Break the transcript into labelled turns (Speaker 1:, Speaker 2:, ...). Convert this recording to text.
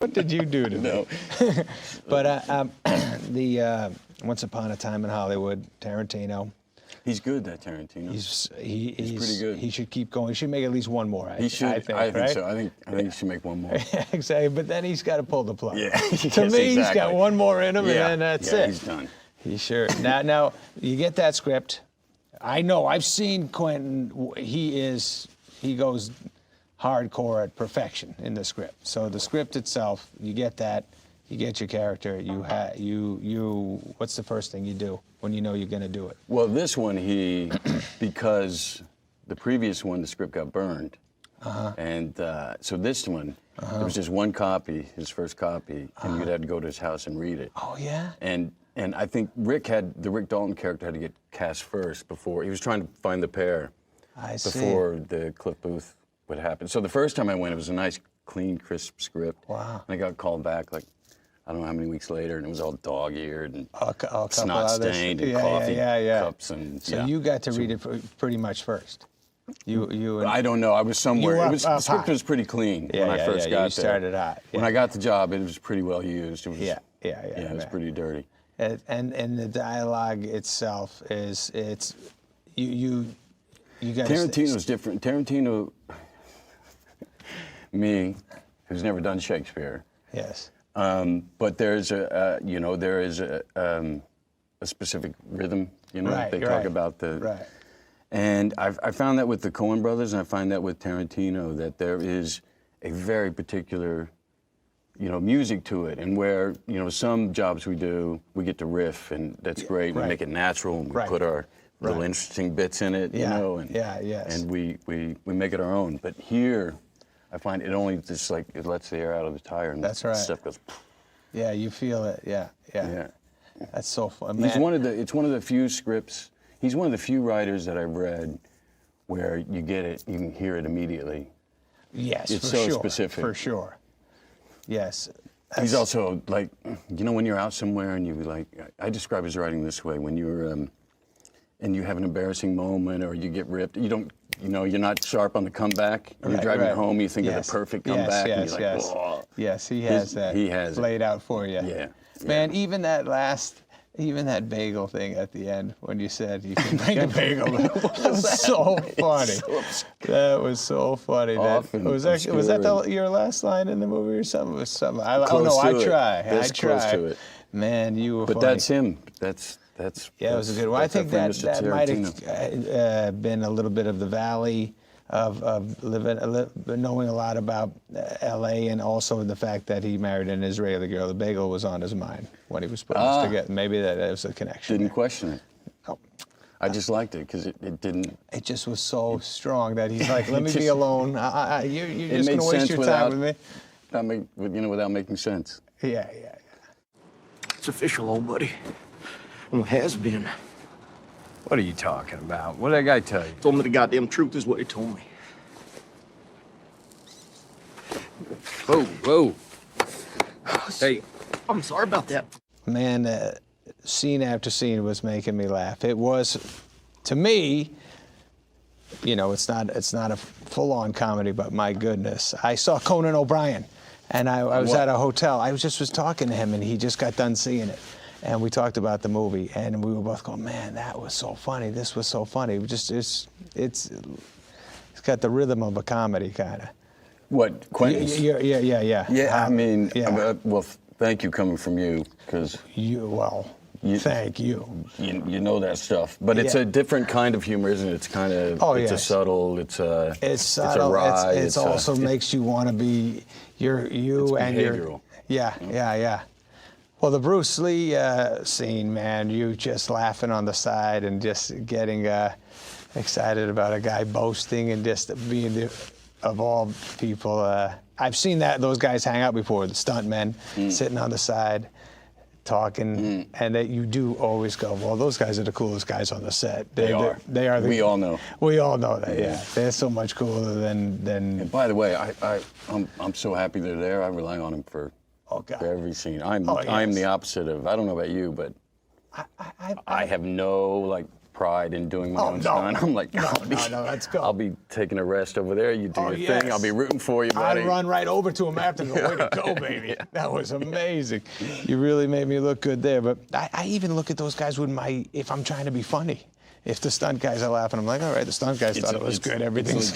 Speaker 1: What did you do to
Speaker 2: No.
Speaker 1: me? But the Once Upon a Time in Hollywood, Tarantino.
Speaker 2: He's good, that Tarantino.
Speaker 1: He's
Speaker 2: pretty good.
Speaker 1: He should keep going. He should make at least one more.
Speaker 2: He should.
Speaker 1: I think
Speaker 2: right?
Speaker 1: so.
Speaker 2: I think he should make one more.
Speaker 1: Exactly. But then he's got to pull the plug.
Speaker 2: Yeah.
Speaker 1: To
Speaker 2: Yes,
Speaker 1: me,
Speaker 2: exactly.
Speaker 1: he's got one more in him, and then that's it.
Speaker 2: He's done.
Speaker 1: He sure. Now you get that script. I know. I've seen Quentin. He goes hardcore at perfection in the script. So the script itself, you get that. You get your character. You. What's the first thing you do when you know you're going to do it?
Speaker 2: Well, this one because the previous one, the script got burned, and so this one, there was just one copy, his first copy, and you'd have to go to his house and read it.
Speaker 1: Oh yeah.
Speaker 2: And I think the Rick Dalton character had to get cast first before he was trying to find the pair before the Cliff Booth would happen. So the first time I went, it was a nice, clean, crisp script.
Speaker 1: Wow.
Speaker 2: And I got called back like, I don't know how many weeks later, and it was all dog-eared and
Speaker 1: snot
Speaker 2: snot-stained and coffee cups. And,
Speaker 1: so you got to read it pretty much first.
Speaker 2: I don't know. I was somewhere. The script was pretty clean when I first got there.
Speaker 1: You started out.
Speaker 2: When I got the job, it was pretty well used. It was, it was pretty dirty.
Speaker 1: And the dialogue itself is you guys.
Speaker 2: Tarantino's different. Tarantino, me, who's never done Shakespeare.
Speaker 1: Yes.
Speaker 2: But there's there is a specific rhythm. They talk about the.
Speaker 1: Right.
Speaker 2: And I found that with the Coen brothers, and I find that with Tarantino, that there is a very particular, music to it. And where, some jobs we do, we get to riff, and that's great. We make it natural, and we put our little interesting bits in it, and we make it our own. But here, I find it only just like it lets the air out of the tire, and
Speaker 1: that's right.
Speaker 2: Stuff goes.
Speaker 1: Yeah, you feel it. Yeah. That's so fun.
Speaker 2: It's one of the few scripts. He's one of the few writers that I've read where you get it, you can hear it immediately.
Speaker 1: Yes,
Speaker 2: it's so specific.
Speaker 1: For sure. Yes.
Speaker 2: He's also like, when you're out somewhere and I describe his writing this way: when you're, and you have an embarrassing moment or you get ripped, you're not sharp on the comeback. When you're driving home, you think of the perfect comeback, and you're like, whoa.
Speaker 1: Yes, he has that.
Speaker 2: He has
Speaker 1: laid out for you.
Speaker 2: Yeah.
Speaker 1: Man, even that bagel thing at the end when you said you can bring a bagel. That was so funny. That was so funny. Was that your last line in the movie or something? It was something. I try.
Speaker 2: Close to it.
Speaker 1: Man, you were.
Speaker 2: But
Speaker 1: funny.
Speaker 2: That's him. That's.
Speaker 1: Yeah, it was a good one. I think that might have been a little bit of the valley of knowing a lot about L.A. and also the fact that he married an Israeli girl. The bagel was on his mind when he was putting this together. Maybe that was a connection.
Speaker 2: Didn't question it.
Speaker 1: No.
Speaker 2: I just liked it because it didn't.
Speaker 1: It just was so strong that he's like, "Let me be alone. You're just gonna waste your time with me."
Speaker 2: Without making sense.
Speaker 1: Yeah.
Speaker 3: It's official, old buddy. Well, it has been.
Speaker 4: What are you talking about? What did that guy tell you?
Speaker 3: Told me the goddamn truth is what he told me.
Speaker 4: Whoa. Hey.
Speaker 3: I'm sorry about that.
Speaker 1: Man, scene after scene was making me laugh. It was, to me, it's not a full-on comedy, but my goodness. I saw Conan O'Brien, and I was at a hotel. I was talking to him, and he just got done seeing it. And we talked about the movie, and we were both going, "Man, that was so funny. This was so funny." It's got the rhythm of a comedy, kind of.
Speaker 2: What, Quentin's?
Speaker 1: Yeah.
Speaker 2: Yeah, well, thank you coming from you, because
Speaker 1: thank you.
Speaker 2: You know that stuff, but it's a different kind of humor, isn't it? It's kind of a subtle. It's subtle.
Speaker 1: It's wry. It also makes you want to be you and
Speaker 2: behavioral.
Speaker 1: Yeah. Well, the Bruce Lee scene, man, you just laughing on the side and just getting excited about a guy boasting and just being of all people. I've seen those guys hang out before, the stuntmen sitting on the side talking, and that you do always go, well, those guys are the coolest guys on the set. They are. We
Speaker 2: all know.
Speaker 1: We all know that, yeah. They're so much cooler than...
Speaker 2: And by the way, I'm so happy they're there. I rely on them for every scene. I'm the opposite of, I don't know about you, but I have no pride in doing my
Speaker 1: Oh,
Speaker 2: own
Speaker 1: no.
Speaker 2: stunt. I'm like,
Speaker 1: No, let's go.
Speaker 2: I'll be taking a rest over there. You do
Speaker 1: Oh,
Speaker 2: your
Speaker 1: yes.
Speaker 2: thing. I'll be rooting for you, buddy.
Speaker 1: I run right over to him after and go, way to go, baby.
Speaker 2: Yeah.
Speaker 1: That was amazing. You really made me look good there. But I even look at those guys if I'm trying to be funny. If the stunt guys are laughing, I'm like, all right, the stunt guys thought it was good. Everything's